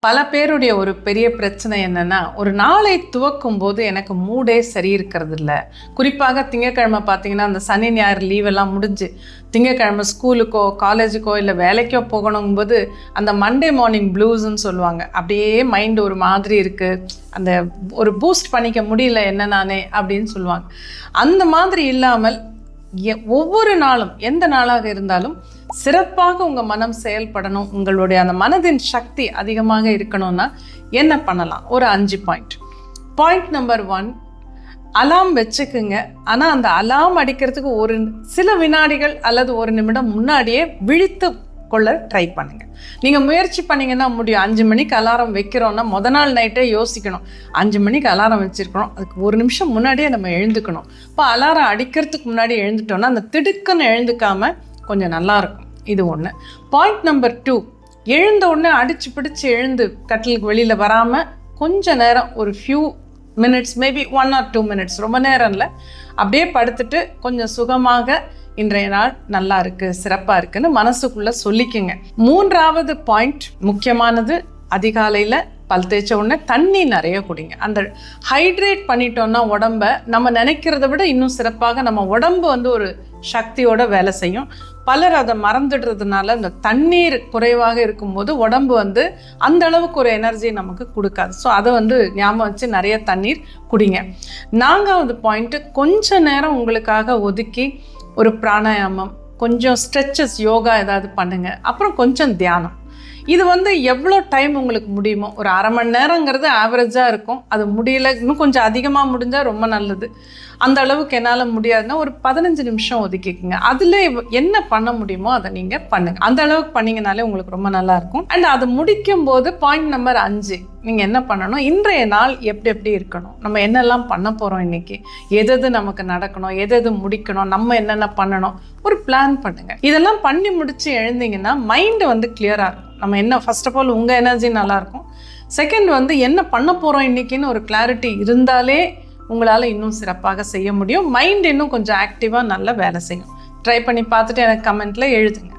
பல பேருடைய ஒரு பெரிய பிரச்சனை என்னன்னா, ஒரு நாளை துவக்கும் போது எனக்கு மூடே சரி இருக்கிறது இல்லை. குறிப்பாக திங்கட்கிழமை பார்த்தீங்கன்னா, அந்த சனி ஞாயிறு லீவெல்லாம் முடிஞ்சு திங்கட்கிழமை ஸ்கூலுக்கோ காலேஜுக்கோ இல்லை வேலைக்கோ போகணுங்கும்போது அந்த மண்டே மார்னிங் ப்ளூஸ்ன்னு சொல்லுவாங்க. அப்படியே மைண்ட் ஒரு மாதிரி இருக்குது, அந்த ஒரு பூஸ்ட் பண்ணிக்க முடியல என்ன நானே அப்படின்னு சொல்லுவாங்க. அந்த மாதிரி இல்லாமல் ஒவ்வொரு நாளும் எந்த நாளாக இருந்தாலும் சிறப்பாக உங்கள் மனம் செயல்படணும், உங்களுடைய அந்த மனதின் சக்தி அதிகமாக இருக்கணும்னா என்ன பண்ணலாம்? ஒரு 5 பாயிண்ட். பாயிண்ட் நம்பர் 1, அலாம் வச்சுக்குங்க. ஆனால் அந்த அலாம் அடிக்கிறதுக்கு ஒரு சில வினாடிகள் அல்லது ஒரு நிமிடம் முன்னாடியே விழித்து கொள்ள ட்ரை பண்ணுங்கள். நீங்கள் முயற்சி பண்ணிங்கன்னா முடியும். 5 மணிக்கு அலாரம் வைக்கிறோன்னா நாள் நைட்டே யோசிக்கணும், 5 மணிக்கு அலாரம் வச்சுருக்கணும், அதுக்கு ஒரு நிமிஷம் முன்னாடியே நம்ம எழுந்துக்கணும். இப்போ அலாரம் அடிக்கிறதுக்கு முன்னாடி எழுந்துட்டோன்னா அந்த திடுக்குன்னு எழுந்துக்காமல் கொஞ்சம் நல்லாயிருக்கும். இது ஒன்று. பாயிண்ட் நம்பர் 2, எழுந்த உடனே அடித்து பிடிச்சி எழுந்து கட்டிலுக்கு வெளியில் வராமல் கொஞ்ச நேரம் ஒரு few minutes, maybe 1 or 2 minutes, ரொம்ப நேரம் இல்லை, அப்படியே படுத்துட்டு கொஞ்சம் சுகமாக இன்றைய நாள் நல்லா இருக்குது, சிறப்பாக இருக்குன்னு மனசுக்குள்ளே சொல்லிக்குங்க. 3வது பாயிண்ட் முக்கியமானது, அதிகாலையில் பல் தேய்ச்ச உடனே தண்ணி நிறைய குடிங்க. அந்த ஹைட்ரேட் பண்ணிட்டோன்னா உடம்ப நம்ம நினைக்கிறத விட இன்னும் சிறப்பாக நம்ம உடம்பு ஒரு சக்தியோட வேலை செய்யும். பலர் அதை மறந்துடுறதுனால இந்த தண்ணீர் குறைவாக இருக்கும்போது உடம்பு அந்த அளவுக்கு ஒரு எனர்ஜி நமக்கு கொடுக்காது. ஸோ அதை ஞாபகம் வச்சு நிறைய தண்ணீர் குடிங்க. 4வது பாயிண்ட்டு, கொஞ்ச நேரம் உங்களுக்காக ஒதுக்கி ஒரு பிராணாயாமம், கொஞ்சம் ஸ்ட்ரெச்சஸ், யோகா ஏதாவது பண்ணுங்கள். அப்புறம் கொஞ்சம் தியானம். இது எவ்வளோ டைம் உங்களுக்கு முடியுமோ, ஒரு அரை மணி நேரங்கிறது ஆவரேஜாக இருக்கும். அது முடியல, இன்னும் கொஞ்சம் அதிகமாக முடிஞ்சால் ரொம்ப நல்லது. அந்த அளவுக்கு என்னால் முடியாதுன்னா ஒரு 15 நிமிஷம் ஒதுக்கிக்குங்க. அதில் என்ன பண்ண முடியுமோ அதை நீங்கள் பண்ணுங்கள். அந்த அளவுக்கு பண்ணிங்கனாலே உங்களுக்கு ரொம்ப நல்லாயிருக்கும். அண்ட் அது முடிக்கும் போது பாயிண்ட் நம்பர் 5, நீங்கள் என்ன பண்ணணும், இன்றைய நாள் எப்படி இருக்கணும், நம்ம என்னெல்லாம் பண்ண போகிறோம், இன்றைக்கி எது நமக்கு நடக்கணும், எது முடிக்கணும், நம்ம என்னென்ன பண்ணணும், ஒரு பிளான் பண்ணுங்கள். இதெல்லாம் பண்ணி முடித்து எழுந்தீங்கன்னா மைண்டு கிளியராக இருக்கும். நம்ம என்ன, ஃபர்ஸ்ட் ஆஃப் ஆல் உங்கள் எனர்ஜி நல்லாயிருக்கும். செகண்ட் என்ன பண்ண போகிறோம் இன்றைக்கின்னு ஒரு கிளாரிட்டி இருந்தாலே உங்களால் இன்னும் சிறப்பாக செய்ய முடியும். மைண்ட் இன்னும் கொஞ்சம் ஆக்டிவாக நல்லா வேலை செய்யும். ட்ரை பண்ணி பார்த்துட்டு எனக்கு கமெண்ட்டில் எழுதுங்க.